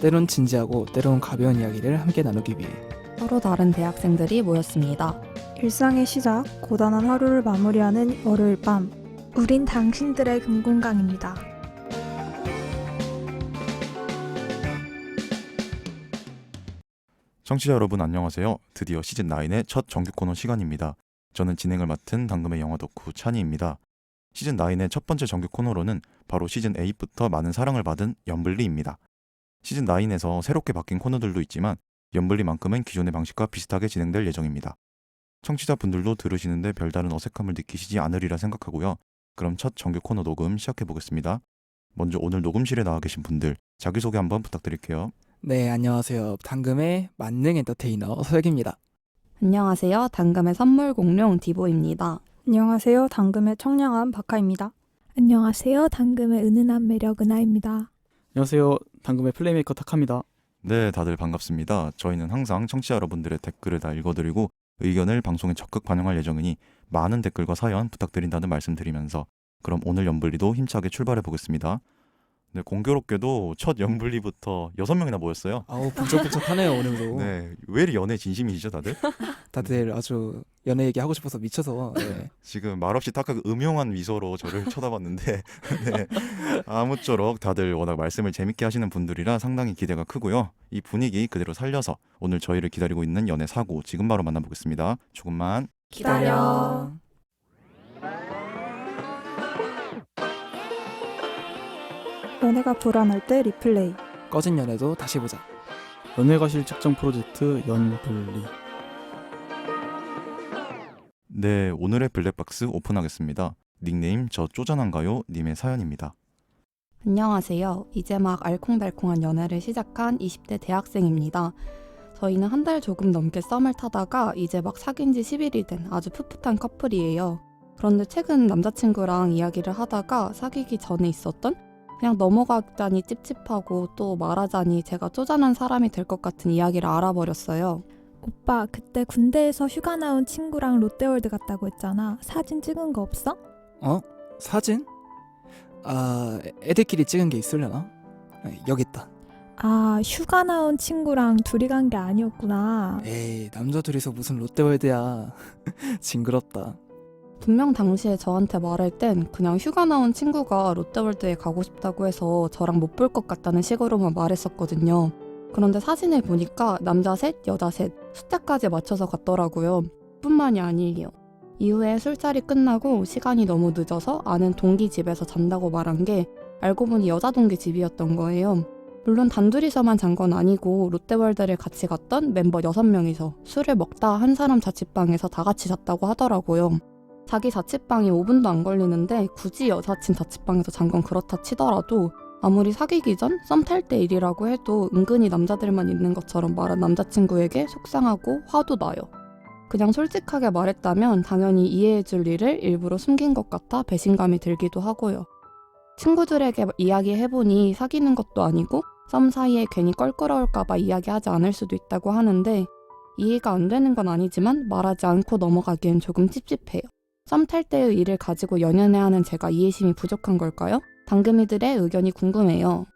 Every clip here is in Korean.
때론 진지하고 때론 가벼운 이야기를 함께 나누기 위해 서로 다른 대학생들이 모였습니다. 일상의 시작, 고단한 하루를 마무리하는 월요일 밤. 우린 당신들의 금공강입니다. 청취자 여러분 안녕하세요. 드디어 시즌9의 첫 정규 코너 시간입니다. 저는 진행을 맡은 당금의 영화 덕후 찬이입니다. 시즌9의 첫 번째 정규 코너로는 바로 시즌8부터 많은 사랑을 받은 연블리입니다. 시즌9에서 새롭게 바뀐 코너들도 있지만 연블리만큼은 기존의 방식과 비슷하게 진행될 예정입니다. 청취자분들도 들으시는데 별다른 어색함을 느끼시지 않으리라 생각하고요. 그럼 첫 정규 코너 녹음 시작해보겠습니다. 먼저 오늘 녹음실에 나와 계신 분들 자기소개 한번 부탁드릴게요. 네, 안녕하세요. 당금의 만능 엔터테이너 서혁입니다. 안녕하세요. 당금의 선물 공룡 디보입니다. 안녕하세요. 당금의 청량한 박하입니다. 안녕하세요. 당금의 은은한 매력 은하입니다. 안녕하세요. 당금의 플레이메이커 타카입니다. 네, 다들 반갑습니다. 저희는 항상 청취자 여러분들의 댓글을 다 읽어드리고 의견을 방송에 적극 반영할 예정이니 많은 댓글과 사연 부탁드린다는 말씀드리면서 그럼 오늘 연블리도 힘차게 출발해 보겠습니다. 네, 공교롭게도 첫 연블리부터 6명이나 모였어요. 아우, 북적북적하네요, 오늘도. 네, 왜 이리 연애 진심이시죠, 다들? 다들 아주 연애 얘기 하고 싶어서 미쳐서. 네. 지금 말없이 타카가 음흉한 미소로 저를 쳐다봤는데 네, 아무쪼록 다들 워낙 말씀을 재밌게 하시는 분들이라 상당히 기대가 크고요. 이 분위기 그대로 살려서 오늘 저희를 기다리고 있는 연애 사고 지금 바로 만나보겠습니다. 조금만 기다려. 연애가 불안할 때 리플레이. 꺼진 연애도 다시 보자. 연애과실 측정 프로젝트 연블리. 네, 오늘의 블랙박스 오픈하겠습니다. 닉네임 저 쪼잔한가요? 님의 사연입니다. 안녕하세요. 이제 막 알콩달콩한 연애를 시작한 20대 대학생입니다. 저희는 한 달 조금 넘게 썸을 타다가 이제 막 사귄 지 10일이 된 아주 풋풋한 커플이에요. 그런데 최근 남자친구랑 이야기를 하다가 사귀기 전에 있었던 그냥 넘어가자니 찝찝하고 또 말하자니 제가 쪼잔한 사람이 될 것 같은 이야기를 알아버렸어요. 오빠, 그때 군대에서 휴가 나온 친구랑 롯데월드 갔다고 했잖아. 사진 찍은 거 없어? 어? 사진? 아, 애들끼리 찍은 게 있으려나? 여기 있다. 아, 휴가 나온 친구랑 둘이 간 게 아니었구나. 에이, 남자 둘이서 무슨 롯데월드야. 징그럽다. 분명 당시에 저한테 말할 땐 그냥 휴가 나온 친구가 롯데월드에 가고 싶다고 해서 저랑 못 볼 것 같다는 식으로만 말했었거든요. 그런데 사진을 보니까 남자 셋, 여자 셋, 숫자까지 맞춰서 갔더라고요. 뿐만이 아니에요. 이후에 술자리 끝나고 시간이 너무 늦어서 아는 동기 집에서 잔다고 말한 게 알고 보니 여자 동기 집이었던 거예요. 물론 단둘이서만 잔 건 아니고 롯데월드를 같이 갔던 멤버 6명이서 술을 먹다 한 사람 자취방에서 다 같이 잤다고 하더라고요. 자기 자취방이 5분도 안 걸리는데 굳이 여사친 자취방에서 잔 건 그렇다 치더라도 아무리 사귀기 전 썸 탈 때 일이라고 해도 은근히 남자들만 있는 것처럼 말한 남자친구에게 속상하고 화도 나요. 그냥 솔직하게 말했다면 당연히 이해해줄 일을 일부러 숨긴 것 같아 배신감이 들기도 하고요. 친구들에게 이야기해보니 사귀는 것도 아니고 썸 사이에 괜히 껄끄러울까봐 이야기하지 않을 수도 있다고 하는데 이해가 안 되는 건 아니지만 말하지 않고 넘어가기엔 조금 찝찝해요. 썸 탈 때의 일을 가지고 연연해하는 제가 이해심이 부족한 걸까요? 당금이들의 의견이 궁금해요.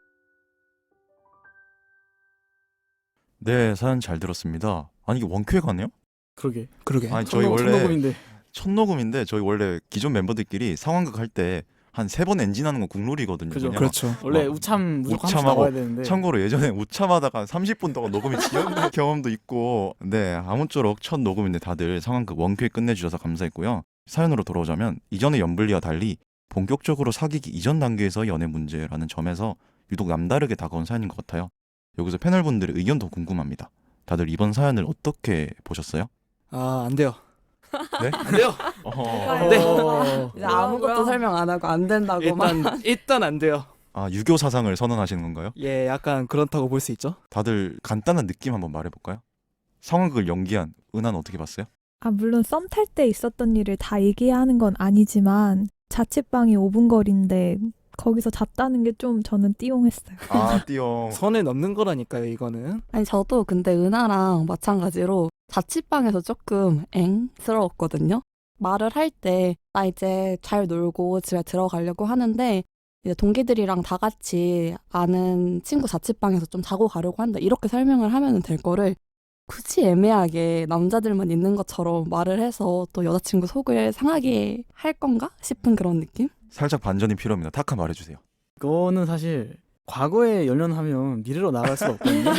네, 사연 잘 들었습니다. 아니 이게 원큐에 가네요? 그러게. 그러게. 아니 저희 원래 녹음인데. 첫 녹음인데 저희 원래 기존 멤버들끼리 상황극 할 때 한 3번 엔진하는 건 국룰이거든요. 그죠. 그냥. 그렇죠. 원래 어, 우참 무조건 한번 우참하고 나와야 되는데. 참고로 예전에 우참하다가 30분 동안 녹음이 지연된 경험도 있고 네, 아무쪼록 첫 녹음인데 다들 상황극 원큐에 끝내주셔서 감사했고요. 사연으로 돌아오자면 이전의 연블리와 달리 본격적으로 사귀기 이전 단계에서 연애 문제라는 점에서 유독 남다르게 다가온 사연인 것 같아요. 여기서 패널분들의 의견도 궁금합니다. 다들 이번 사연을 어떻게 보셨어요? 아, 안 돼요. 네? 안 돼요. 네. 이제 아무것도 설명 안 하고 안 된다고만. 일단 안 돼요. 아, 유교 사상을 선언하시는 건가요? 예, 약간 그렇다고 볼 수 있죠. 다들 간단한 느낌 한번 말해볼까요? 상황극을 연기한 은하는 어떻게 봤어요? 아, 물론 썸 탈 때 있었던 일을 다 얘기하는 건 아니지만 자취방이 5분 거리인데 거기서 잤다는 게 좀 저는 띠용했어요. 아, 띠용. 선을 넘는 거라니까요, 이거는. 아니 저도 근데 은하랑 마찬가지로 자취방에서 조금 엥스러웠거든요. 말을 할 때 나 이제 잘 놀고 집에 들어가려고 하는데 이제 동기들이랑 다 같이 아는 친구 자취방에서 좀 자고 가려고 한다 이렇게 설명을 하면 될 거를 굳이 애매하게 남자들만 있는 것처럼 말을 해서 또 여자친구 속을 상하게 할 건가 싶은 그런 느낌? 살짝 반전이 필요합니다. 타카 말해주세요. 그거는 사실 과거에 연연하면 미래로 나아갈 수가 없거든요.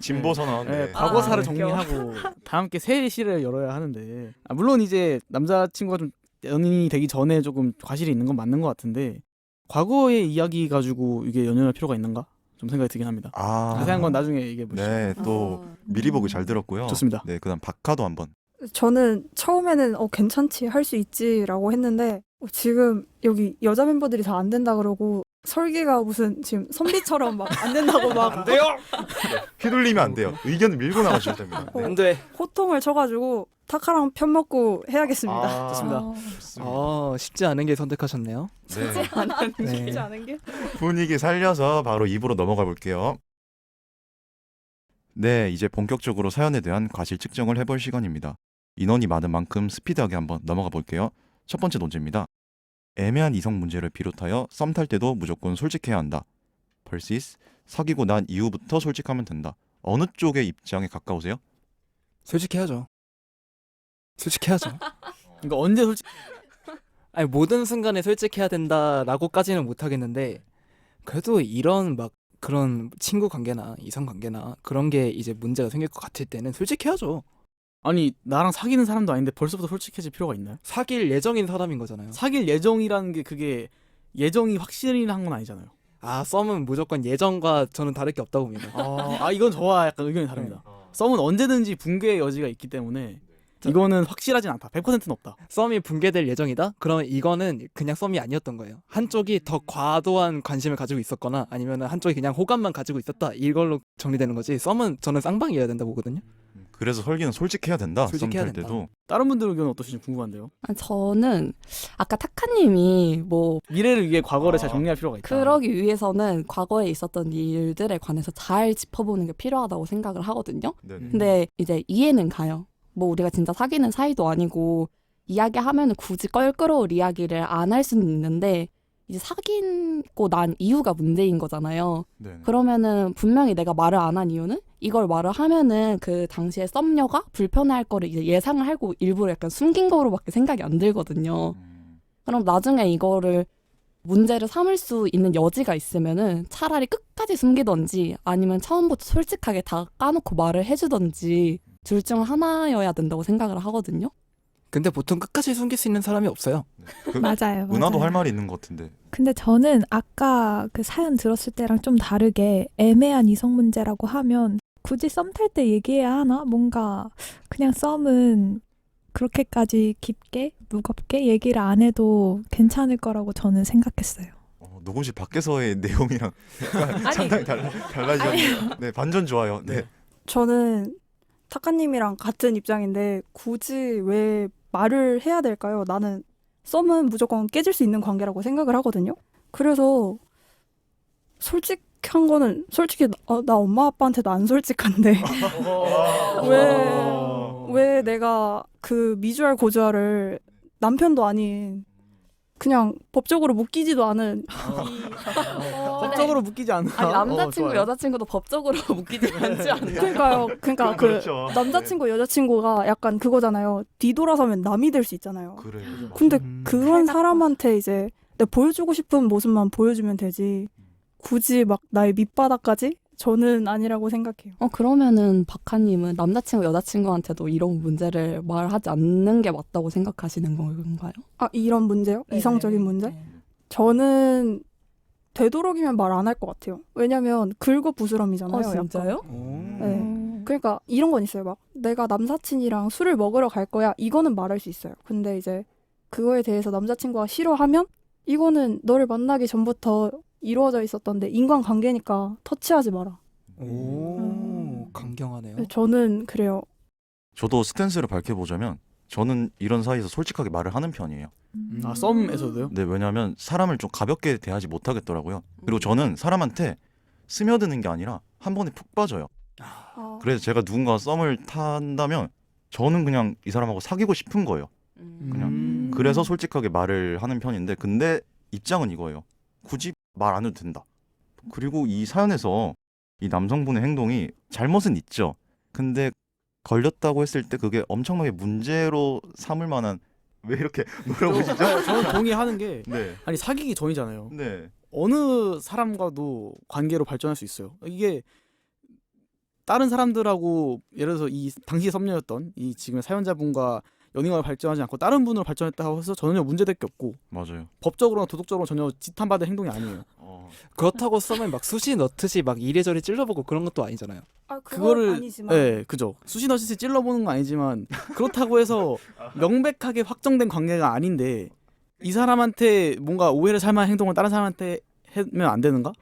진보 선언. 네, 과거사를 아, 정리하고 다 함께 새 시를 열어야 하는데 물론 이제 남자친구가 좀 연인이 되기 전에 조금 과실이 있는 건 맞는 것 같은데 과거의 이야기 가지고 이게 연연할 필요가 있는가? 좀 생각이 들긴 합니다. 자세한 건 나중에 얘기해 보시죠. 네, 또 미리 보기 잘 들었고요. 좋습니다. 네, 그다음 박하도 한번. 저는 처음에는 괜찮지 할 수 있지라고 했는데 지금 여기 여자 멤버들이 다 안 된다 그러고 설계가 무슨 지금 선비처럼 막 안 된다고 막 안 돼요. 휘둘리면 안 돼요. 의견을 밀고 나가셔야 됩니다. 네. 안 돼. 호통을 쳐가지고 타카랑 편 먹고 해야겠습니다. 좋습니다. 좋습니다. 쉽지 않은 게 선택하셨네요. 네. 네. 쉽지 않은 게. 분위기 살려서 바로 입으로 넘어가 볼게요. 네, 이제 본격적으로 사연에 대한 과실 측정을 해볼 시간입니다. 인원이 많은 만큼 스피드하게 한번 넘어가 볼게요. 첫 번째 논제입니다. 애매한 이성 문제를 비롯하여 썸 탈 때도 무조건 솔직해야 한다. vs 사귀고 난 이후부터 솔직하면 된다. 어느 쪽의 입장에 가까우세요? 솔직해야죠. 솔직해야죠. 그러니까 언제 솔직히 아니 모든 순간에 솔직해야 된다라고까지는 못 하겠는데 그래도 이런 막 그런 친구 관계나 이성 관계나 그런 게 이제 문제가 생길 것 같을 때는 솔직해야죠. 아니 나랑 사귀는 사람도 아닌데 벌써부터 솔직해질 필요가 있나요? 사귈 예정인 사람인 거잖아요. 사귈 예정이라는 게 그게 예정이 확실한 건 아니잖아요. 썸은 무조건 예정과 저는 다를 게 없다고 봅니다. 이건 저와 약간 의견이 다릅니다. 썸은 언제든지 붕괴의 여지가 있기 때문에 이거는 확실하진 않다. 100%는 없다. 썸이 붕괴될 예정이다? 그러면 이거는 그냥 썸이 아니었던 거예요. 한쪽이 더 과도한 관심을 가지고 있었거나 아니면 한쪽이 그냥 호감만 가지고 있었다. 이걸로 정리되는 거지. 썸은 저는 쌍방이어야 된다고 보거든요. 그래서 설기는 솔직해야 된다. 썸 솔직해야 탈 된다. 때도. 다른 분들 의견은 어떠신지 궁금한데요. 저는 아까 타카님이 뭐 미래를 위해 과거를 잘 정리할 필요가 있다. 그러기 위해서는 과거에 있었던 일들에 관해서 잘 짚어보는 게 필요하다고 생각을 하거든요. 네네. 근데 이제 이해는 가요. 뭐 우리가 진짜 사귀는 사이도 아니고 이야기하면 굳이 껄끄러울 이야기를 안 할 수는 있는데 이제 사귀고 난 이유가 문제인 거잖아요. 네네. 그러면은 분명히 내가 말을 안 한 이유는 이걸 말을 하면은 그 당시에 썸녀가 불편해할 거를 이제 예상을 하고 일부러 약간 숨긴 거로밖에 생각이 안 들거든요. 그럼 나중에 이거를 문제를 삼을 수 있는 여지가 있으면은 차라리 끝까지 숨기던지 아니면 처음부터 솔직하게 다 까놓고 말을 해주던지 둘 중 하나여야 된다고 생각을 하거든요. 근데 보통 끝까지 숨길 수 있는 사람이 없어요. 맞아요. 은하도 맞아요. 할 말이 있는 것 같은데. 근데 저는 아까 그 사연 들었을 때랑 좀 다르게 애매한 이성 문제라고 하면 굳이 썸 탈 때 얘기해야 하나? 뭔가 그냥 썸은 그렇게까지 깊게 무겁게 얘기를 안 해도 괜찮을 거라고 저는 생각했어요. 녹음실 밖에서의 내용이랑 상당히 달라지죠. 네, 반전 좋아요. 네. 저는 타카님이랑 같은 입장인데 굳이 왜 말을 해야 될까요? 나는 썸은 무조건 깨질 수 있는 관계라고 생각을 하거든요. 그래서 솔직한 거는 솔직히 나 엄마 아빠한테도 안 솔직한데 왜 내가 그 미주알 고주알을 남편도 아닌 그냥 법적으로 묶이지도 않은 법적으로 묶이지 않나? 아니 남자친구 좋아요. 여자친구도 법적으로 묶이지 않지 않나요? 그러니까요. 그러니까 그 그렇죠. 남자친구 여자친구가 약간 그거잖아요. 뒤돌아서면 남이 될 수 있잖아요. 그래. 근데 음. 그런 사람한테 이제 내가 보여주고 싶은 모습만 보여주면 되지 굳이 막 나의 밑바닥까지 저는 아니라고 생각해요. 그러면은 박하님은 남자친구 여자친구한테도 이런 문제를 말하지 않는 게 맞다고 생각하시는 건가요? 이런 문제요? 이성적인 문제? 저는 되도록이면 말 안 할 것 같아요. 왜냐면 긁어 부스럼이잖아요. 약간. 진짜요? 네. 그러니까 이런 건 있어요. 막 내가 남사친이랑 술을 먹으러 갈 거야. 이거는 말할 수 있어요. 근데 이제 그거에 대해서 남자친구가 싫어하면 이거는 너를 만나기 전부터 이루어져 있었던데 인간관계니까 터치하지 마라. 강경하네요. 저는 그래요. 저도 스탠스를 밝혀보자면 저는 이런 사이에서 솔직하게 말을 하는 편이에요. 썸에서도요? 네, 왜냐하면 사람을 좀 가볍게 대하지 못하겠더라고요. 그리고 저는 사람한테 스며드는 게 아니라 한 번에 푹 빠져요. 그래서 제가 누군가 썸을 탄다면 저는 그냥 이 사람하고 사귀고 싶은 거예요. 그냥. 그래서 솔직하게 말을 하는 편인데 근데 입장은 이거예요. 굳이 말 안 해도 된다. 그리고 이 사연에서 이 남성분의 행동이 잘못은 있죠. 근데 걸렸다고 했을 때 그게 엄청나게 문제로 삼을 만한 왜 이렇게 물어보시죠? 저는 동의하는 게 네. 아니 사귀기 전이잖아요. 네. 어느 사람과도 관계로 발전할 수 있어요. 이게 다른 사람들하고 예를 들어서 이 당시에 썸녀였던 이 지금 사연자분과 연인과 발전하지 않고 다른 분으로 발전했다고 해서 전혀 문제될 게 없고 맞아요. 법적으로나 도덕적으로 전혀 지탄받을 행동이 아니에요. 그렇다고 썸을 막 쑤시 넣듯이 막 이래저래 찔러보고 그런 것도 아니잖아요. 그거를 아니지만 네, 그죠. 수시너시스 찔러보는 건 아니지만 그렇다고 해서 명백하게 확정된 관계가 아닌데 이 사람한테 뭔가 오해를 살 만한 행동을 다른 사람한테 하면 안 되는가?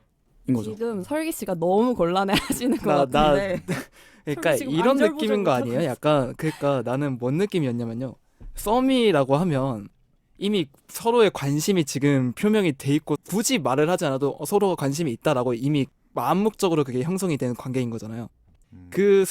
인 거죠. 지금 설기 씨가 너무 곤란해하시는 것 나- 같은데. 그러니까 지금 이런 안절부절 느낌인 거 못하고 아니에요? 있어. 약간 그러니까 나는 뭔 느낌이었냐면요. 썸이라고 하면 이미 서로의 관심이 지금 표명이 돼 있고 굳이 말을 하지 않아도 서로가 관심이 있다라고 이미 암묵적으로 그게 형성이 되는 관계인 거잖아요. 그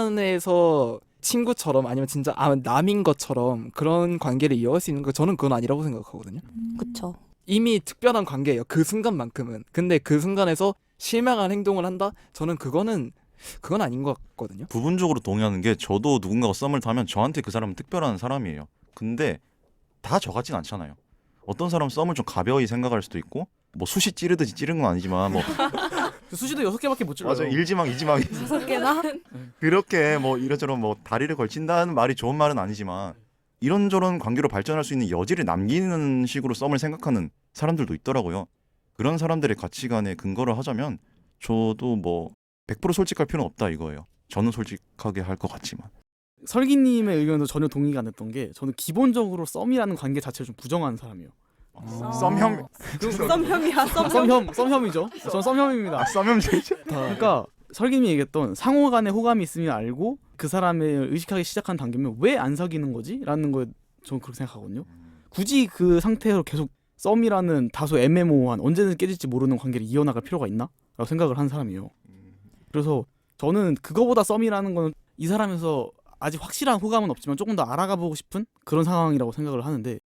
순간에서 친구처럼 아니면 진짜 남인 것처럼 그런 관계를 이어갈 수 있는 거 저는 그건 아니라고 생각하거든요. 그쵸. 이미 특별한 관계예요. 그 순간만큼은. 근데 그 순간에서 실망한 행동을 한다? 저는 그건 아닌 것 같거든요. 부분적으로 동의하는 게 저도 누군가가 썸을 타면 저한테 그 사람은 특별한 사람이에요. 근데 다 저 같진 않잖아요. 어떤 사람 썸을 좀 가벼이 생각할 수도 있고 뭐 수시 찌르듯이 찌른 건 아니지만 뭐 수시도 6개밖에 못 찔러요. 맞아 1지망 2지망 6개나? 그렇게 뭐 이런저런 뭐 다리를 걸친다는 말이 좋은 말은 아니지만 이런저런 관계로 발전할 수 있는 여지를 남기는 식으로 썸을 생각하는 사람들도 있더라고요. 그런 사람들의 가치관에 근거를 하자면 저도 뭐 100% 솔직할 필요는 없다 이거예요. 저는 솔직하게 할 것 같지만. 설기님의 의견도 전혀 동의가 안 됐던 게 저는 기본적으로 썸이라는 관계 자체를 좀 부정하는 사람이에요. 썸혐 썸혐이야, 썸혐이죠. 전 썸혐입니다. 썸혐주의자. 그러니까 설기님이 얘기했던 상호간에 호감이 있으면 알고 그 사람을 의식하기 시작한 단계면 왜 안 사귀는 거지? 라는 걸 저는 그렇게 생각하거든요. 굳이 그 상태로 계속 썸이라는 다소 애매모호한 언제든 깨질지 모르는 관계를 이어나갈 필요가 있나? 라고 생각을 하는 사람이에요. 그래서 저는 그거보다 썸이라는 건 이 사람에서 아직 확실한 호감은 없지만 조금 더 알아가보고 싶은 그런 상황이라고 생각을 하는데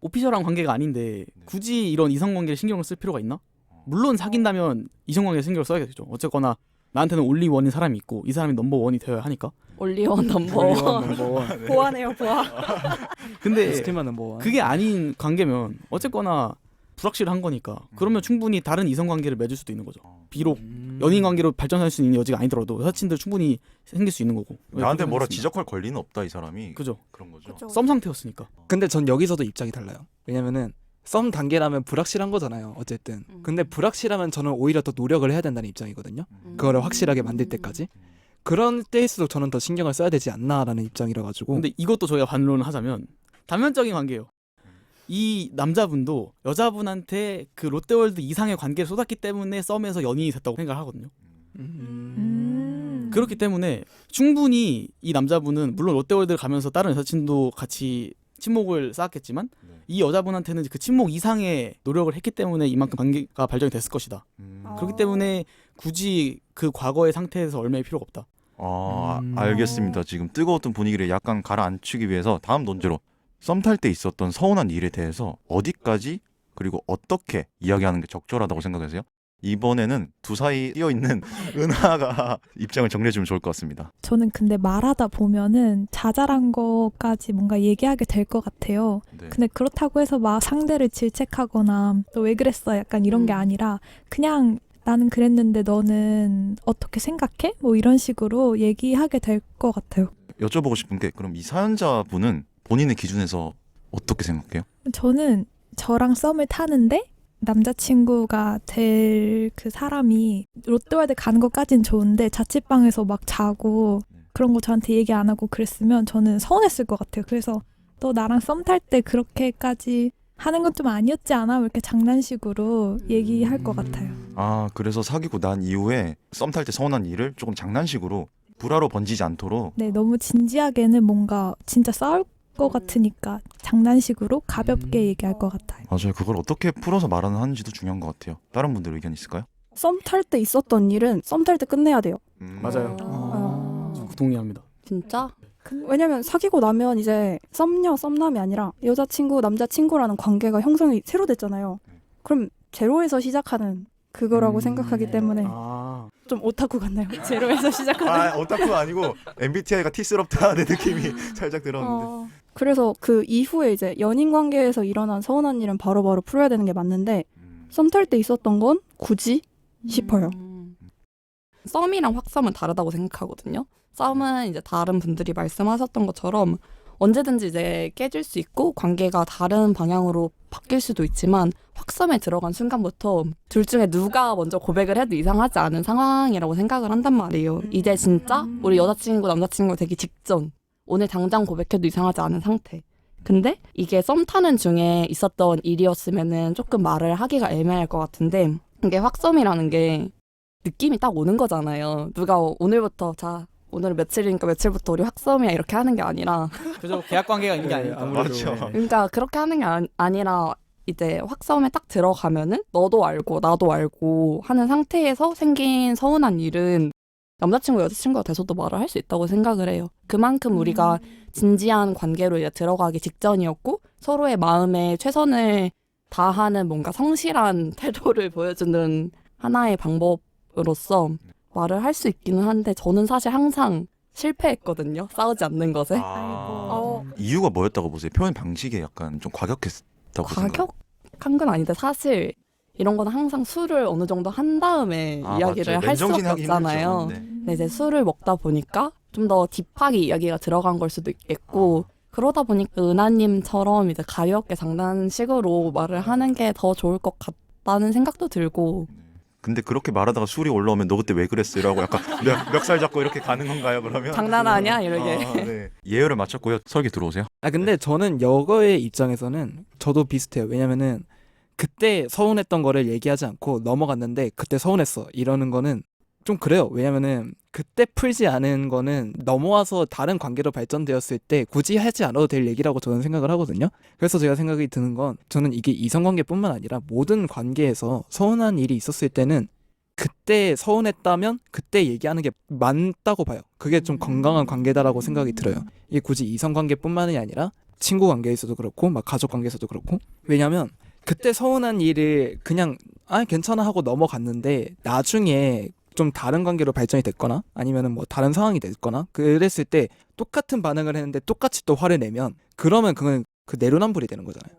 오피셜한 관계가 아닌데 굳이 이런 이성관계를 신경을 쓸 필요가 있나? 물론 사귄다면 이성관계에 신경을 써야겠죠. 어쨌거나 나한테는 올리원인 사람이 있고 이 사람이 넘버원이 되어야 하니까. 올리원 넘버원. 보아네요, 보아. 근데 스킬만 넘버원. 그게 아닌 관계면 어쨌거나 불확실한 거니까 그러면 충분히 다른 이성관계를 맺을 수도 있는 거죠. 비록 연인 관계로 발전할 수 있는 여지가 아니더라도 여사친들 충분히 생길 수 있는 거고. 나한테 뭐라 그렇게 지적할 권리는 없다 이 사람이. 그죠. 그런 거죠. 썸 상태였으니까. 근데 전 여기서도 입장이 달라요. 왜냐면은 썸 단계라면 불확실한 거잖아요. 어쨌든. 근데 불확실하면 저는 오히려 더 노력을 해야 된다는 입장이거든요. 그거를 확실하게 만들 때까지. 그런 때일수록 저는 더 신경을 써야 되지 않나라는 입장이라 가지고. 근데 이것도 저희가 반론을 하자면 단면적인 관계예요. 이 남자분도 여자분한테 그 롯데월드 이상의 관계를 쏟았기 때문에 썸에서 연인이 됐다고 생각을 하거든요. 그렇기 때문에 충분히 이 남자분은 물론 롯데월드를 가면서 다른 여사친도 같이 친목을 쌓았겠지만 이 여자분한테는 그 친목 이상의 노력을 했기 때문에 이만큼 관계가 발전이 됐을 것이다. 그렇기 때문에 굳이 그 과거의 상태에서 얼매일 필요가 없다. 알겠습니다. 지금 뜨거웠던 분위기를 약간 가라앉히기 위해서 다음 논제로 썸 탈 때 있었던 서운한 일에 대해서 어디까지 그리고 어떻게 이야기하는 게 적절하다고 생각하세요? 이번에는 두 사이 뛰어 있는 은하가 입장을 정리해주면 좋을 것 같습니다. 저는 근데 말하다 보면은 자잘한 거까지 뭔가 얘기하게 될 것 같아요. 네. 근데 그렇다고 해서 막 상대를 질책하거나 너 왜 그랬어 약간 이런 게 아니라 그냥 나는 그랬는데 너는 어떻게 생각해? 뭐 이런 식으로 얘기하게 될 것 같아요. 여쭤보고 싶은 게 그럼 이 사연자분은 본인의 기준에서 어떻게 생각해요? 저는 저랑 썸을 타는데 남자친구가 될 그 사람이 롯데월드 가는 것까진 좋은데 자취방에서 막 자고 그런 거 저한테 얘기 안 하고 그랬으면 저는 서운했을 것 같아요. 그래서 너 나랑 썸 탈 때 그렇게까지 하는 건 좀 아니었지 않아? 이렇게 장난식으로 얘기할 것 같아요. 그래서 사귀고 난 이후에 썸 탈 때 서운한 일을 조금 장난식으로 불화로 번지지 않도록. 네, 너무 진지하게는 뭔가 진짜 싸울 것 같으니까 장난식으로 가볍게 얘기할 것 같아요. 맞아요. 그걸 어떻게 풀어서 말하는지도 중요한 것 같아요. 다른 분들 의견 있을까요? 썸 탈 때 있었던 일은 썸 탈 때 끝내야 돼요. 맞아요. 동의합니다. 진짜? 왜냐면 사귀고 나면 이제 썸녀, 썸남이 아니라 여자친구, 남자친구라는 관계가 형성이 새로 됐잖아요. 그럼 제로에서 시작하는 그거라고 생각하기 때문에 아, 좀 오타쿠 같나요? 제로에서 시작하는. 아 오타쿠 아니고 MBTI가 T스럽다는 느낌이 살짝 들었는데. 그래서 그 이후에 이제 연인 관계에서 일어난 서운한 일은 바로바로 풀어야 되는 게 맞는데 썸 탈 때 있었던 건 굳이 싶어요. 썸이랑 확썸은 다르다고 생각하거든요. 썸은 이제 다른 분들이 말씀하셨던 것처럼 언제든지 이제 깨질 수 있고 관계가 다른 방향으로 바뀔 수도 있지만 확썸에 들어간 순간부터 둘 중에 누가 먼저 고백을 해도 이상하지 않은 상황이라고 생각을 한단 말이에요. 이제 진짜 우리 여자친구 남자친구 되기 직전, 오늘 당장 고백해도 이상하지 않은 상태. 근데 이게 썸 타는 중에 있었던 일이었으면은 조금 말을 하기가 애매할 것 같은데, 이게 확썸이라는 게 느낌이 딱 오는 거잖아요. 누가 오늘부터 자 오늘 며칠이니까 며칠부터 우리 확썸이야 이렇게 하는 게 아니라 그죠. 계약 관계가 있는 게 아니니까. 아무래도 맞죠. 네. 그러니까 그렇게 하는 게 아니라 이제 확썸에 딱 들어가면은 너도 알고 나도 알고 하는 상태에서 생긴 서운한 일은 남자친구 여자친구가 돼서도 말을 할 수 있다고 생각을 해요. 그만큼 우리가 진지한 관계로 이제 들어가기 직전이었고 서로의 마음에 최선을 다하는 뭔가 성실한 태도를 보여주는 하나의 방법으로서 말을 할 수 있기는 한데 저는 사실 항상 실패했거든요. 싸우지 않는 것에. 이유가 뭐였다고 보세요? 표현 방식이 약간 좀 과격했다고 생각해요. 과격한 건 아닌데 사실 이런 건 항상 술을 어느 정도 한 다음에 이야기를 맞죠. 할 수밖에 맨정신하기 없잖아요. 힘들죠. 네. 근데 이제 술을 먹다 보니까 좀 더 딥하게 이야기가 들어간 걸 수도 있겠고 그러다 보니까 은하님처럼 이제 가볍게 장난식으로 말을 하는 게 더 좋을 것 같다는 생각도 들고 근데 그렇게 말하다가 술이 올라오면 너 그때 왜 그랬어? 이라고 약간 멱살 잡고 이렇게 가는 건가요? 그러면 장난하냐 이렇게. 네. 예열을 마쳤고요. 설기 들어오세요. 아 근데 저는 여거의 입장에서는 저도 비슷해요. 왜냐면은 그때 서운했던 거를 얘기하지 않고 넘어갔는데 그때 서운했어 이러는 거는 좀 그래요. 왜냐면은 그때 풀지 않은 거는 넘어와서 다른 관계로 발전되었을 때 굳이 하지 않아도 될 얘기라고 저는 생각을 하거든요. 그래서 제가 생각이 드는 건 저는 이게 이성관계뿐만 아니라 모든 관계에서 서운한 일이 있었을 때는 그때 서운했다면 그때 얘기하는 게 맞다고 봐요. 그게 좀 건강한 관계다라고 생각이 들어요. 이게 굳이 이성관계뿐만이 아니라 친구 관계에서도 그렇고 막 가족 관계에서도 그렇고 왜냐면 그때 서운한 일을 그냥 아 괜찮아 하고 넘어갔는데 나중에 좀 다른 관계로 발전이 됐거나 아니면은 뭐 다른 상황이 됐거나 그랬을 때 똑같은 반응을 했는데 똑같이 또 화를 내면 그러면 그건 그 내로남불이 되는 거잖아요.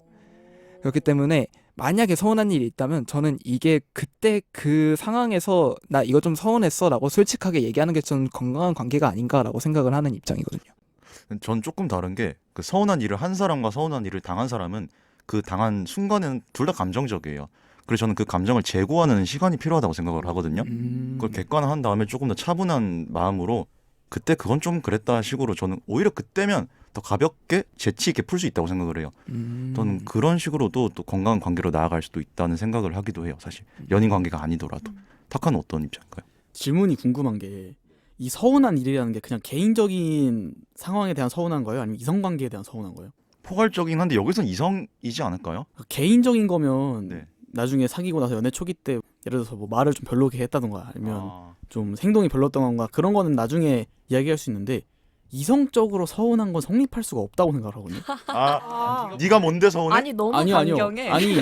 그렇기 때문에 만약에 서운한 일이 있다면 저는 이게 그때 그 상황에서 나 이거 좀 서운했어라고 솔직하게 얘기하는 게 좀 건강한 관계가 아닌가라고 생각을 하는 입장이거든요. 전 조금 다른 게 그 서운한 일을 한 사람과 서운한 일을 당한 사람은 그 당한 순간에는 둘 다 감정적이에요. 그래서 저는 그 감정을 제고하는 시간이 필요하다고 생각을 하거든요. 그걸 객관화한 다음에 조금 더 차분한 마음으로 그때 그건 좀 그랬다 식으로 저는 오히려 그때면 더 가볍게 재치 있게 풀 수 있다고 생각을 해요. 저는 그런 식으로도 또 건강한 관계로 나아갈 수도 있다는 생각을 하기도 해요. 사실 연인 관계가 아니더라도. 타카는 어떤 입장인가요? 질문이 궁금한 게 이 서운한 일이라는 게 그냥 개인적인 상황에 대한 서운한 거예요? 아니면 이성 관계에 대한 서운한 거예요? 포괄적인 한데 여기선 이성이지 않을까요? 개인적인 거면 네. 나중에 사귀고 나서 연애 초기 때 예를 들어서 뭐 말을 좀 별로게 했다던가 아니면 아, 좀 행동이 별로였던 건가 그런 거는 나중에 이야기할 수 있는데 이성적으로 서운한 건 성립할 수가 없다고 생각을 하거든요. 네가 뭔데 서운해? 아니 너무 아니요. 강경해. 아니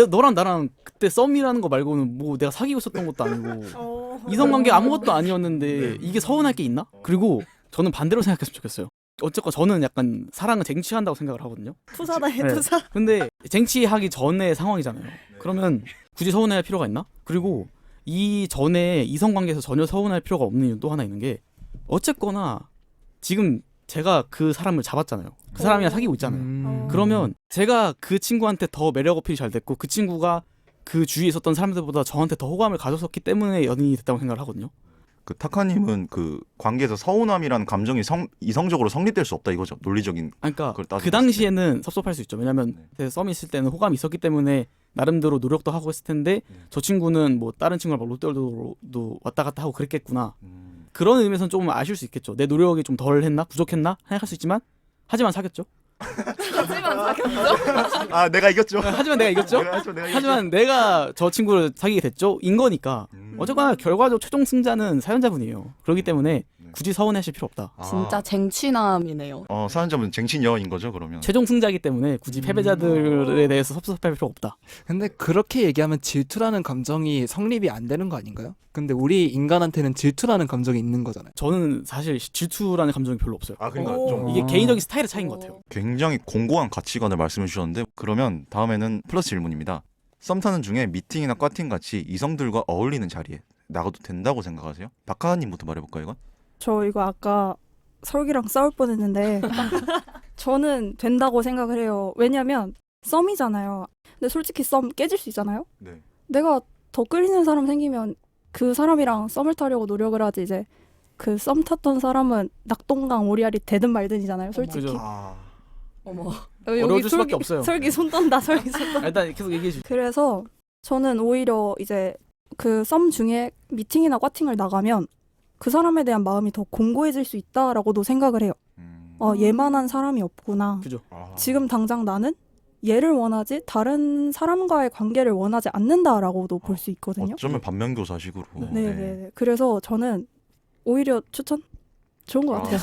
너랑 나랑 그때 썸이라는 거 말고는 뭐 내가 사귀고 있었던 것도 아니고 이성관계 아무것도 아니었는데 이게 서운할 게 있나? 그리고 저는 반대로 생각했으면 좋겠어요. 어쨌건 저는 약간 사랑은 쟁취한다고 생각을 하거든요. 투사다 해 네. 투사. 근데 쟁취하기 전의 상황이잖아요. 그러면 굳이 서운할 필요가 있나? 그리고 이 전에 이성관계에서 전혀 서운할 필요가 없는 이유 또 하나 있는 게 어쨌거나 지금 제가 그 사람을 잡았잖아요. 그 사람이랑 사귀고 있잖아요. 그러면 제가 그 친구한테 더 매력 어필이 잘 됐고 그 친구가 그 주위에 있었던 사람들보다 저한테 더 호감을 가졌었기 때문에 연인이 됐다고 생각을 하거든요. 그 타카님은 그 관계에서 서운함이라는 감정이 이성적으로 성립될 수 없다 이거죠. 논리적인. 그러니까 그걸 따지고 그 당시에는 섭섭할 수 있죠. 왜냐하면 썸이 있을 때는 호감이 있었기 때문에 나름대로 노력도 하고 했을 텐데 저 친구는 뭐 다른 친구랑 막 롯데월드도 왔다 갔다 하고 그랬겠구나. 그런 의미에서는 조금 아실 수 있겠죠. 내 노력이 좀 덜 했나? 부족했나? 생각할 수 있지만 하지만 사귀었죠. 하지만 사귀었죠. 아 내가 이겼죠. 하지만 내가 이겼죠. 하지만 내가 저 친구를 사귀게 됐죠. 인 거니까 어쨌거나 결과적 최종 승자는 사연자분이에요. 그렇기 때문에 굳이 서운해하실 필요 없다. 진짜 쟁취남이네요. 사연자분 쟁친녀인 거죠 그러면? 최종 승자이기 때문에 굳이 패배자들에 대해서 섭섭할 필요 없다. 근데 그렇게 얘기하면 질투라는 감정이 성립이 안 되는 거 아닌가요? 근데 우리 인간한테는 질투라는 감정이 있는 거잖아요. 저는 사실 질투라는 감정이 별로 없어요. 그러니까 오. 좀 이게 개인적인 스타일의 차이인 것 같아요. 굉장히 공고한 가치관을 말씀해 주셨는데 그러면 다음에는 플러스 질문입니다. 썸 타는 중에 미팅이나 과팅 같이 이성들과 어울리는 자리에 나가도 된다고 생각하세요? 박하하님부터 말해볼까요 이건? 저 이거 아까 설기랑 싸울 뻔했는데 저는 된다고 생각을 해요. 왜냐면 썸이잖아요. 근데 솔직히 썸 깨질 수 있잖아요. 네. 내가 더 끌리는 사람 생기면 그 사람이랑 썸을 타려고 노력을 하지. 이제 그 썸 탔던 사람은 낙동강 오리알이 되든 말든이잖아요. 솔직히. 그죠. 어머. 어려워질 수밖에 없어요. 설기 손 떤다. 설기 손 떤다. 일단 계속 얘기해 주세요. 그래서 저는 오히려 이제 그 썸 중에 미팅이나 과팅을 나가면 그 사람에 대한 마음이 더 공고해질 수 있다라고도 생각을 해요. 얘만한 사람이 없구나. 그죠. 지금 당장 나는 얘를 원하지 다른 사람과의 관계를 원하지 않는다라고도 볼 수 있거든요. 어쩌면 반면교사식으로. 네. 그래서 저는 오히려 추천? 좋은 것 같아요.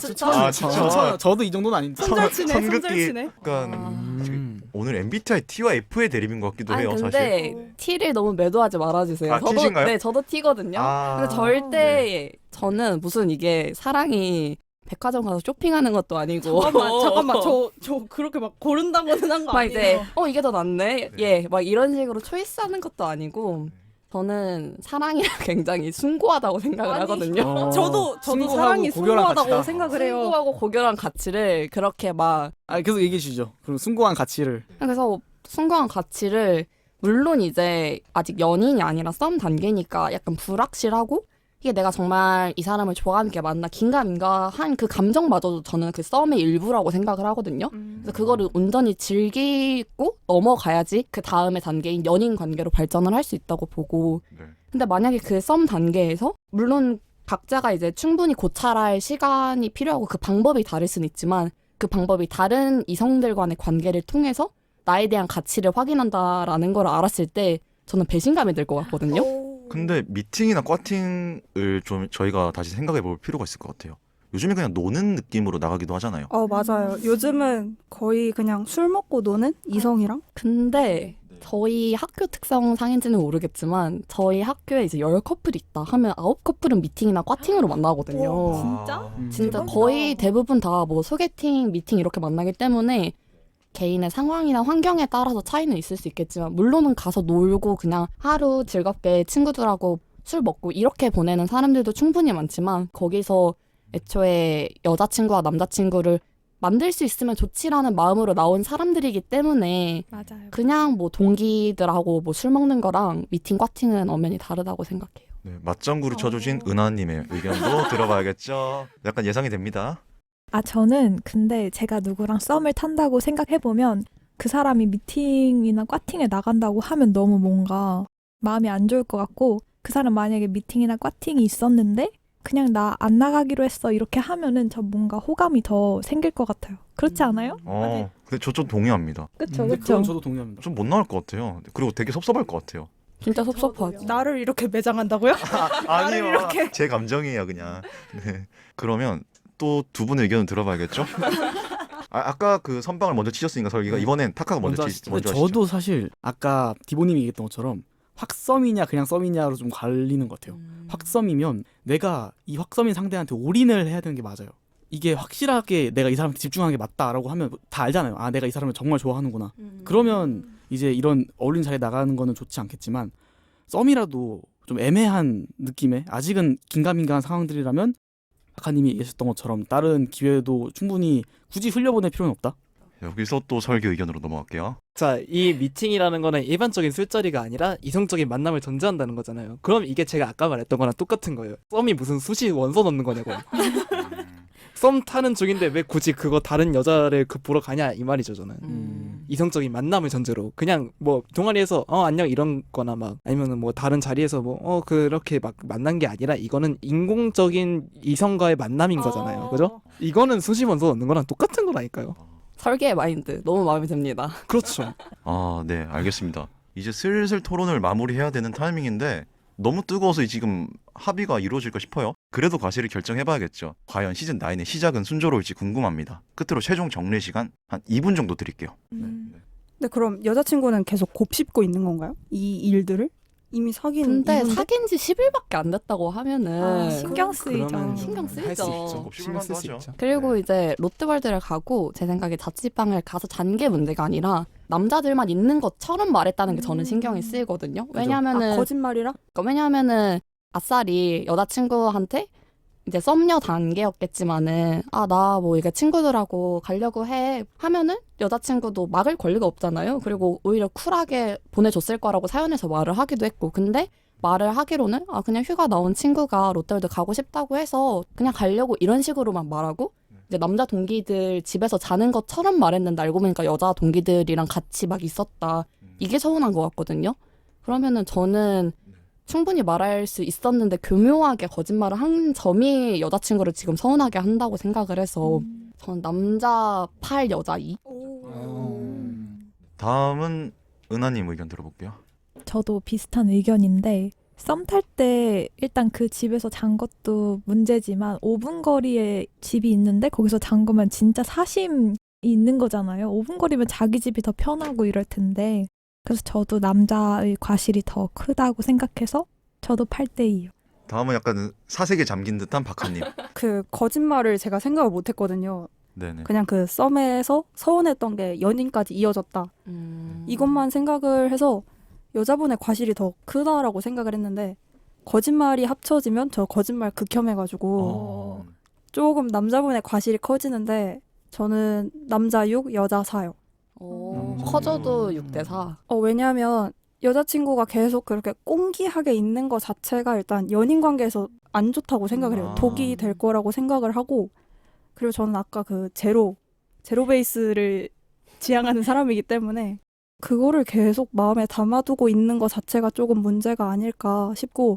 추천. 저도 이 정도는 아닌데. 손절치네, 선긋기. 손절치네. 약간 오늘 MBTI T와 F의 대립인 것 같기도 아니 해요 사실. 근데 T를 너무 매도하지 말아주세요. 아, T신가요? 네, 저도 T거든요. 근데 절대 저는 무슨 이게 사랑이 백화점 가서 쇼핑하는 것도 아니고 잠깐만, 저 그렇게 막 고른다고는 한 거 막 아니에요. 이제 이게 더 낫네. 예, 막 이런 식으로 초이스하는 것도 아니고 저는 사랑이랑 굉장히 숭고하다고 생각을 아니, 하거든요. 저도 숭고하고 사랑이 고결한 숭고하다고 가치다. 생각을 해요. 숭고하고 고결한 가치를 그렇게 막 계속 얘기해 주시죠. 그럼 숭고한 가치를. 그래서 숭고한 가치를 물론 이제 아직 연인이 아니라 썸 단계니까 약간 불확실하고 이게 내가 정말 이 사람을 좋아하는 게 맞나 긴가민가한 그 감정마저도 저는 그 썸의 일부라고 생각을 하거든요. 그래서 그거를 온전히 즐기고 넘어가야지 그 다음의 단계인 연인 관계로 발전을 할 수 있다고 보고 네. 근데 만약에 그 썸 단계에서 물론 각자가 이제 충분히 고찰할 시간이 필요하고 그 방법이 다를 수는 있지만 그 방법이 다른 이성들 간의 관계를 통해서 나에 대한 가치를 확인한다라는 걸 알았을 때 저는 배신감이 들 것 같거든요. 근데 미팅이나 과팅을 좀 저희가 다시 생각해 볼 필요가 있을 것 같아요. 요즘에 그냥 노는 느낌으로 나가기도 하잖아요. 맞아요. 요즘은 거의 그냥 술 먹고 노는 이성이랑 근데 저희 학교 특성 상인지는 모르겠지만 저희 학교에 이제 10커플이 있다 하면 9커플은 미팅이나 과팅으로 만나거든요. 진짜? 진짜 대박이다. 거의 대부분 다 뭐 소개팅, 미팅 이렇게 만나기 때문에 개인의 상황이나 환경에 따라서 차이는 있을 수 있겠지만 물론은 가서 놀고 그냥 하루 즐겁게 친구들하고 술 먹고 이렇게 보내는 사람들도 충분히 많지만 거기서 애초에 여자친구와 남자친구를 만들 수 있으면 좋지라는 마음으로 나온 사람들이기 때문에 맞아요. 그냥 뭐 동기들하고 뭐 술 먹는 거랑 미팅, 과팅은 엄연히 다르다고 생각해요. 네, 맞장구를 쳐주신 은하님의 의견도 들어봐야겠죠. 약간 예상이 됩니다. 저는 근데 제가 누구랑 썸을 탄다고 생각해보면 그 사람이 미팅이나 과팅에 나간다고 하면 너무 뭔가 마음이 안 좋을 것 같고 그 사람 만약에 미팅이나 과팅이 있었는데 그냥 나 안 나가기로 했어 이렇게 하면은 저 뭔가 호감이 더 생길 것 같아요. 그렇지 않아요? 근데 저 좀 동의합니다. 그쵸 근데 그쵸. 그건 저도 동의합니다. 좀 못 나갈 것 같아요. 그리고 되게 섭섭할 것 같아요. 진짜 섭섭하지. 나를 이렇게 매장한다고요? 아니요. 이렇게. 제 감정이에요, 그냥. 네. 그러면 또 두 분의 의견을 들어봐야겠죠? 아까 그 선방을 먼저 치셨으니까 설기가 이번엔 타카가 먼저 하시죠. 먼저 근데 저도 사실 아까 디보님이 얘기했던 것처럼 확썸이냐 그냥 썸이냐로 좀 갈리는 것 같아요. 확썸이면 내가 이 확썸인 상대한테 올인을 해야 되는 게 맞아요. 이게 확실하게 내가 이 사람한테 집중하는 게 맞다라고 하면 다 알잖아요. 내가 이 사람을 정말 좋아하는구나. 그러면 이제 이런 어울리는 자리에 나가는 거는 좋지 않겠지만 썸이라도 좀 애매한 느낌의 아직은 긴가민가한 상황들이라면 아까님이 얘기하셨던 것처럼 다른 기회도 충분히 굳이 흘려보낼 필요는 없다. 여기서 또 설기 의견으로 넘어갈게요. 자, 이 미팅이라는 거는 일반적인 술자리가 아니라 이성적인 만남을 전제한다는 거잖아요. 그럼 이게 제가 아까 말했던 거랑 똑같은 거예요. 썸이 무슨 수시 원서 넣는 거냐고. 썸 타는 중인데 왜 굳이 그거 다른 여자를 보러 가냐 이 말이죠 저는. 이성적인 만남을 전제로 그냥 뭐 동아리에서 안녕 이런 거나 막 아니면은 뭐 다른 자리에서 뭐 그렇게 막 만난 게 아니라 이거는 인공적인 이성과의 만남인 거잖아요. 그죠? 이거는 수시 원서 넣는 거랑 똑같은 거라니까요. 설계의 마인드 너무 마음에 듭니다. 그렇죠. 네, 알겠습니다. 이제 슬슬 토론을 마무리해야 되는 타이밍인데 너무 뜨거워서 지금 합의가 이루어질까 싶어요. 그래도 과실을 결정해봐야겠죠. 과연 시즌 9의 시작은 순조로울지 궁금합니다. 끝으로 최종 정리 시간 한 2분 정도 드릴게요. 근데 그럼 여자친구는 계속 곱씹고 있는 건가요? 이 일들을? 이미 사귄 근데 이후인데? 사귄 지 10일밖에 안 됐다고 하면은 아, 신경 쓰이죠. 그러면 신경 할수 쓰이죠. 있죠. 신경 쓸 수 하죠. 있죠. 그리고 이제 롯데월드를 가고 제 생각에 자취방을 가서 잔 게 문제가 아니라 남자들만 있는 것처럼 말했다는 게 저는 신경이 쓰이거든요. 왜냐면은 거짓말이라? 왜냐면은 아싸리 여자친구한테 이제 썸녀 단계였겠지만은 나 뭐 이게 친구들하고 가려고 해 하면은 여자친구도 막을 권리가 없잖아요. 그리고 오히려 쿨하게 보내줬을 거라고 사연에서 말을 하기도 했고, 근데 말을 하기로는 그냥 휴가 나온 친구가 롯데월드 가고 싶다고 해서 그냥 가려고 이런 식으로만 말하고 이제 남자 동기들 집에서 자는 것처럼 말했는데 알고 보니까 여자 동기들이랑 같이 막 있었다. 이게 서운한 것 같거든요. 그러면은 저는 충분히 말할 수 있었는데 교묘하게 거짓말을 한 점이 여자친구를 지금 서운하게 한다고 생각을 해서 전 남자 8 여자 2. 다음은 은하님 의견 들어볼게요. 저도 비슷한 의견인데 썸 탈 때 일단 그 집에서 잔 것도 문제지만 5분 거리에 집이 있는데 거기서 잔 거면 진짜 사심이 있는 거잖아요. 5분 거리면 자기 집이 더 편하고 이럴 텐데 그래서 저도 남자의 과실이 더 크다고 생각해서 저도 8대2요. 다음은 약간 사색에 잠긴 듯한 박하님. 그 거짓말을 제가 생각을 못 했거든요. 네네. 그냥 그 썸에서 서운했던 게 연인까지 이어졌다. 이것만 생각을 해서 여자분의 과실이 더 크다라고 생각을 했는데 거짓말이 합쳐지면 저 거짓말 극혐해가지고 조금 남자분의 과실이 커지는데 저는 남자 6, 여자 4요. 커져도 6대 4. 왜냐하면 여자친구가 계속 그렇게 꽁기하게 있는 것 자체가 일단 연인 관계에서 안 좋다고 생각을 해요. 독이 될 거라고 생각을 하고, 그리고 저는 아까 그 제로 베이스를 지향하는 사람이기 때문에 그거를 계속 마음에 담아두고 있는 것 자체가 조금 문제가 아닐까 싶고,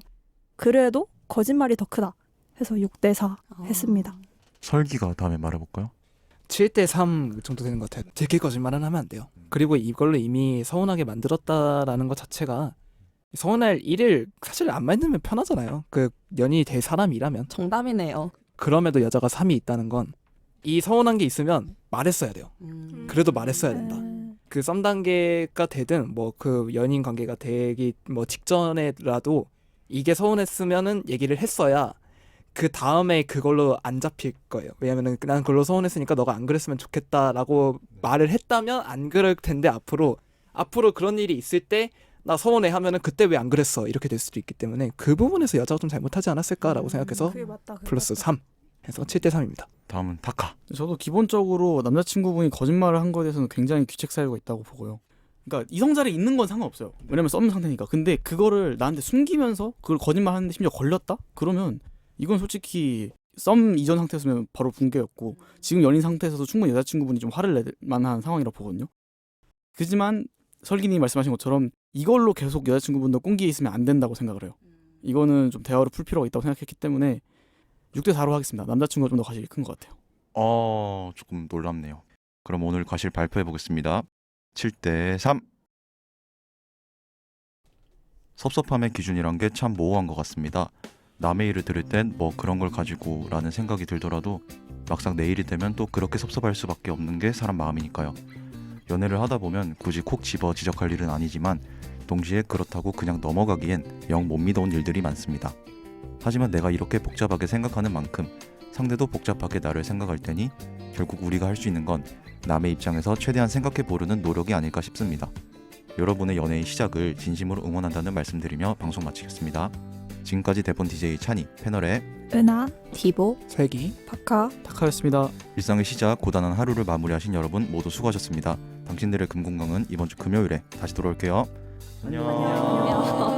그래도 거짓말이 더 크다 해서 6대 4 했습니다. 설기가 다음에 말해볼까요? 7대 3 정도 되는 것 같아요. 들킬 거짓말은 하면 안 돼요. 그리고 이걸로 이미 서운하게 만들었다라는 것 자체가 서운할 일을 사실 안 만들면 편하잖아요. 그 연인이 될 사람이라면. 정답이네요. 그럼에도 여자가 3이 있다는 건 이 서운한 게 있으면 말했어야 돼요. 그래도 말했어야 된다. 그 썸 단계가 되든 뭐 그 연인 관계가 되기 뭐 직전에라도 이게 서운했으면은 얘기를 했어야 그 다음에 그걸로 안 잡힐 거예요. 왜냐면은 난 그걸로 서운했으니까 너가 안 그랬으면 좋겠다라고 말을 했다면 안 그럴 텐데 앞으로 그런 일이 있을 때 나 서운해 하면은 그때 왜 안 그랬어 이렇게 될 수도 있기 때문에 그 부분에서 여자가 좀 잘못하지 않았을까라고 생각해서 그게 맞다. 플러스 3 해서 7대 3입니다. 다음은 타카. 저도 기본적으로 남자친구분이 거짓말을 한 거에 대해서는 굉장히 귀책 사유가 있다고 보고요. 그러니까 이성자리에 있는 건 상관없어요. 왜냐면 썸 상태니까. 근데 그거를 나한테 숨기면서 그걸 거짓말하는데 심지어 걸렸다? 그러면 이건 솔직히 썸 이전 상태였으면 바로 붕괴였고 지금 연인 상태에서도 충분히 여자친구분이 좀 화를 낼 만한 상황이라고 보거든요. 그지만 설기님이 말씀하신 것처럼 이걸로 계속 여자친구분도 꽁기에 있으면 안 된다고 생각을 해요. 이거는 좀 대화로 풀 필요가 있다고 생각했기 때문에 6대 4로 하겠습니다. 남자친구가 좀 더 과실이 큰 것 같아요. 조금 놀랍네요. 그럼 오늘 과실 발표해 보겠습니다. 7대 3. 섭섭함의 기준이란 게 참 모호한 것 같습니다. 남의 일을 들을 땐 뭐 그런 걸 가지고 라는 생각이 들더라도 막상 내 일이 되면 또 그렇게 섭섭할 수밖에 없는 게 사람 마음이니까요. 연애를 하다 보면 굳이 콕 집어 지적할 일은 아니지만 동시에 그렇다고 그냥 넘어가기엔 영 못 믿어온 일들이 많습니다. 하지만 내가 이렇게 복잡하게 생각하는 만큼 상대도 복잡하게 나를 생각할 테니 결국 우리가 할 수 있는 건 남의 입장에서 최대한 생각해 보려는 노력이 아닐까 싶습니다. 여러분의 연애의 시작을 진심으로 응원한다는 말씀드리며 방송 마치겠습니다. 지금까지 대본 DJ 찬이, 패널의 은하 디보 설기 박하. 타카였습니다. 일상의 시작, 고단한 하루를 마무리하신 여러분 모두 수고하셨습니다. 당신들의 금공강은 이번 주 금요일에 다시 돌아올게요. 안녕.